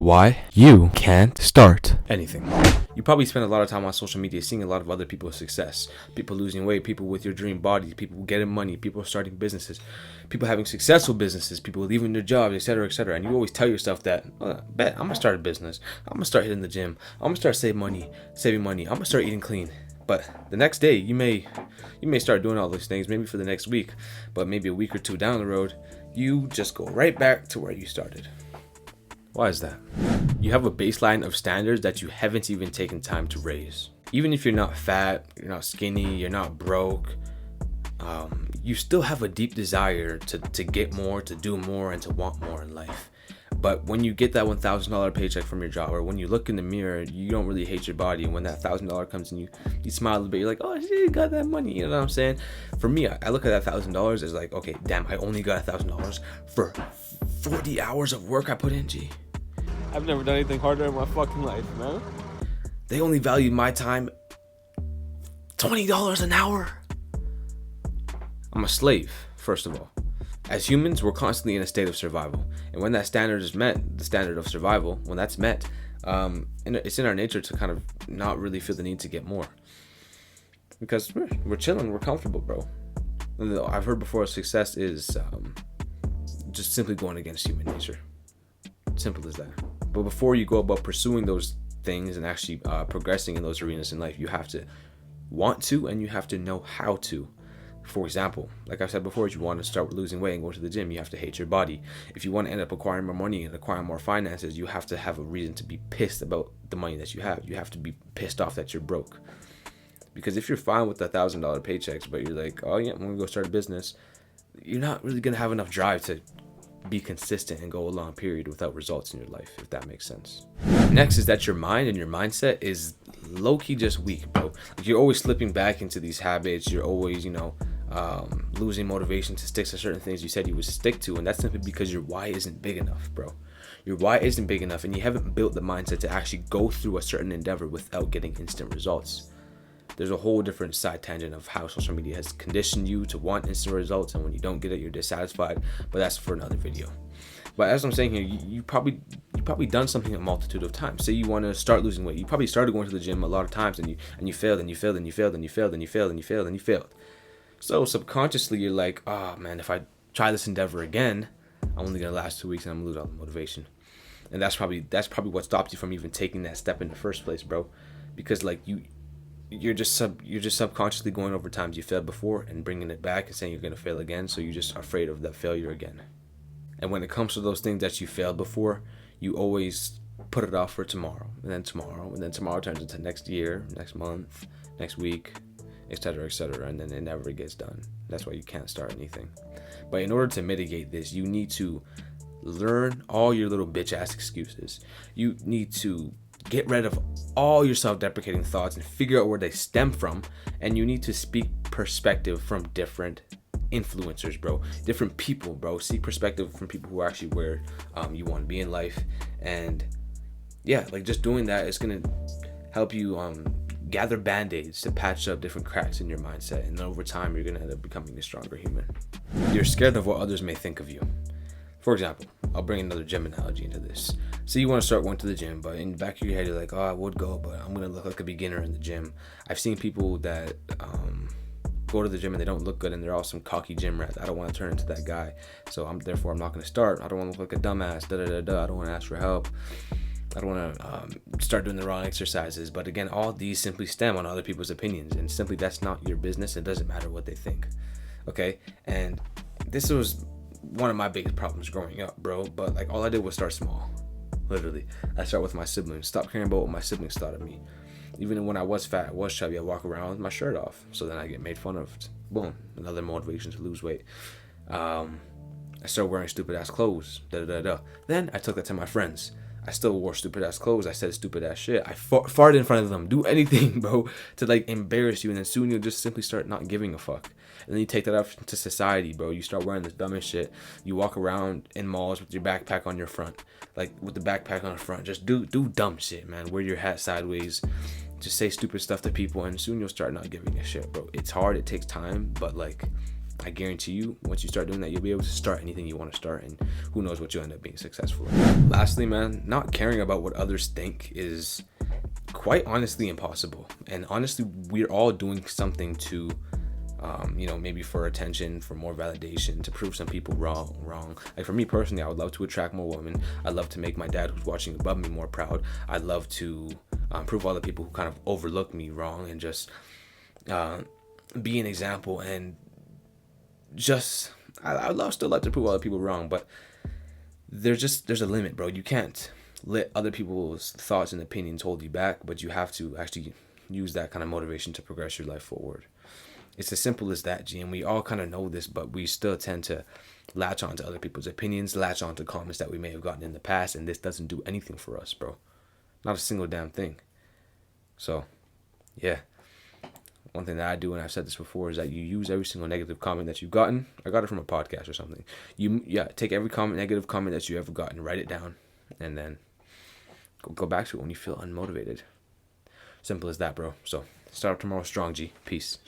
why you can't start anything. You probably spend a lot of time on social media seeing a lot of other people's success. People losing weight, people with your dream body, people getting money, people starting businesses, people having successful businesses, people leaving their jobs, etc., etc. And you always tell yourself that, bet, I'm gonna start a business. I'm gonna start hitting the gym. I'm gonna start saving money. I'm gonna start eating clean. But the next day, you may start doing all those things, maybe for the next week, but maybe a week or two down the road, you just go right back to where you started. Why is that? You have a baseline of standards that you haven't even taken time to raise. Even if you're not fat, you're not skinny, you're not broke, you still have a deep desire to get more, to do more, and to want more in life. But when you get that $1,000 paycheck from your job, or when you look in the mirror, you don't really hate your body. And when that $1,000 comes and you smile a little bit, you're like, oh shit, you got that money. You know what I'm saying? For me, I look at that $1,000 as like, okay, damn, I only got $1,000 for 40 hours of work I put in, G. I've never done anything harder in my fucking life, man. They only valued my time $20 an hour. I'm a slave, first of all. As humans, we're constantly in a state of survival. And when that standard is met, the standard of survival, when that's met, it's in our nature to kind of not really feel the need to get more. Because we're chilling, we're comfortable, bro. And I've heard before, success is just simply going against human nature. Simple as that. But before you go about pursuing those things and actually progressing in those arenas in life, you have to want to, and you have to know how to. For example, like I said before, if you want to start losing weight and go to the gym, you have to hate your body. If you want to end up acquiring more money and acquiring more finances, you have to have a reason to be pissed about the money that you have. You have to be pissed off that you're broke. Because if you're fine with the $1,000 paychecks, but you're like, oh yeah, I'm going to go start a business, you're not really going to have enough drive to be consistent and go a long period without results in your life, if that makes sense. Next is that your mind and your mindset is low-key just weak, bro. Like, you're always slipping back into these habits. You're always, losing motivation to stick to certain things you said you would stick to, and that's simply because your why isn't big enough, bro. Your why isn't big enough, and you haven't built the mindset to actually go through a certain endeavor without getting instant results. There's a whole different side tangent of how social media has conditioned you to want instant results, and when you don't get it, you're dissatisfied. But that's for another video. But as I'm saying here, you probably done something a multitude of times. Say you want to start losing weight. You probably started going to the gym a lot of times, and you failed, and you failed, and you failed, and you failed, and you failed, and you failed, and you failed. So subconsciously, you're like, oh man, if I try this endeavor again, I'm only gonna last 2 weeks, and I'm gonna lose all the motivation. And that's probably what stopped you from even taking that step in the first place, bro. Because like you're just subconsciously going over times you failed before and bringing it back and saying you're gonna fail again. So you're just afraid of that failure again. And when it comes to those things that you failed before, you always put it off for tomorrow, and then tomorrow turns into next year, next month, next week, etc., etc., and then it never gets done. That's why you can't start anything. But in order to mitigate this, you need to learn all your little bitch ass excuses. You need to get rid of all your self-deprecating thoughts and figure out where they stem from, and you need to speak perspective from different influencers, bro. Different people, bro. Seek perspective from people who are actually where you want to be in life. And yeah, like just doing that is gonna help you gather band-aids to patch up different cracks in your mindset, and over time you're gonna end up becoming a stronger human. You're scared of what others may think of you. For example, I'll bring another gym analogy into this. So you want to start going to the gym, but in the back of your head you're like, oh, I would go, but I'm gonna look like a beginner in the gym. I've seen people that go to the gym and they don't look good, and they're all some cocky gym rat. I don't want to turn into that guy, so I'm not gonna start. I don't want to look like a dumbass. I don't want to ask for help. I don't want to start doing the wrong exercises. But again, all these simply stem on other people's opinions, and simply that's not your business. It doesn't matter what they think. Okay, and this was one of my biggest problems growing up, bro. But like, all I did was start small. Literally, I start with my siblings. Stop caring about what my siblings thought of me. Even when I was fat, I was chubby, I walk around with my shirt off. So then I get made fun of. Boom, another motivation to lose weight. I started wearing stupid ass clothes. Then I took that to my friends. I still wore stupid ass clothes. I said stupid ass shit. I farted in front of them. Do anything, bro, to like embarrass you. And then soon you'll just simply start not giving a fuck. And then you take that out to society, bro. You start wearing this dumbest shit. You walk around in malls with your backpack on your front. Like with the backpack on the front. Just do dumb shit, man. Wear your hat sideways. Just say stupid stuff to people, and soon you'll start not giving a shit, bro. It's hard. It takes time. But like, I guarantee you, once you start doing that, you'll be able to start anything you want to start, and who knows what you'll end up being successful in. Lastly, man, not caring about what others think is quite honestly impossible. And honestly, we're all doing something to maybe for attention, for more validation, to prove some people wrong. Like for me personally, I would love to attract more women. I'd love to make my dad, who's watching above me, more proud. I'd love to prove all the people who kind of overlook me wrong, and just be an example. And just I'd still love to prove other people wrong, but there's a limit, bro. You can't let other people's thoughts and opinions hold you back, but you have to actually use that kind of motivation to progress your life forward. It's as simple as that, G. And we all kind of know this, but we still tend to latch on to other people's opinions, latch on to comments that we may have gotten in the past, and this doesn't do anything for us, bro. Not a single damn thing. So, yeah. One thing that I do, and I've said this before, is that you use every single negative comment that you've gotten. I got it from a podcast or something. Take every negative comment that you ever gotten, write it down, and then go back to it when you feel unmotivated. Simple as that, bro. So, start up tomorrow strong, G. Peace.